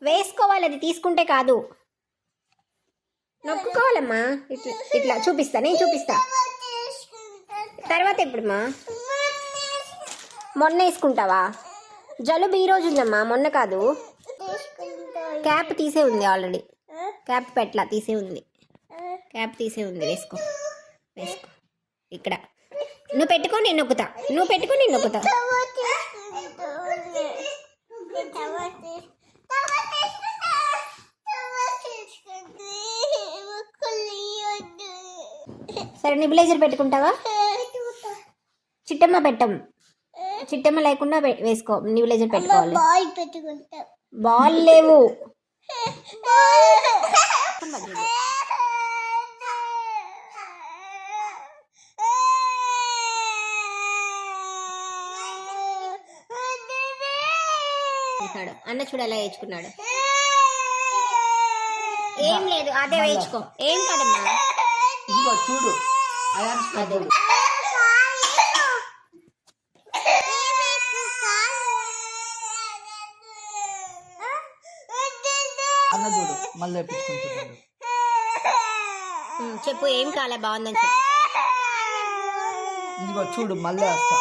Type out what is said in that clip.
వేసుకోవాలి, అది తీసుకుంటే కాదు, నొక్కుకోవాలమ్మా. ఇట్లా ఇట్లా చూపిస్తా, నేను చూపిస్తా. తర్వాత ఎప్పుడమ్మా? మొన్న వేసుకుంటావా? జలుబు ఈ రోజు ఉందమ్మా, మొన్న కాదు. క్యాప్ తీసే ఉంది ఆల్రెడీ, క్యాప్ పెట్లా, తీసే ఉంది, క్యాప్ తీసే ఉంది. వేసుకో వేసుకో. ఇక్కడ నువ్వు పెట్టుకో, నేను నొక్కుతా. నువ్వు పెట్టుకో, నేను నొక్కుతా. సరే, నిబిలైజర్ పెట్టుకుంటావా? చిట్టమ్మ పెట్టం, చిట్టమ్మ లేకుండా వేసుకో. నిబిలైజర్ పెట్టుకోవాలి. బాల్ లేవు. అన్న చూడు ఎలా వేయించుకున్నాడు. ఏం లేదు, అదే వేయించుకో. ఏం కాదమ్మా, చూడు. అన్న చూడు మళ్ళీ చెప్పు, ఏం కాలే, బాగుందని చెప్పు. చూడు మళ్ళీ వస్తా.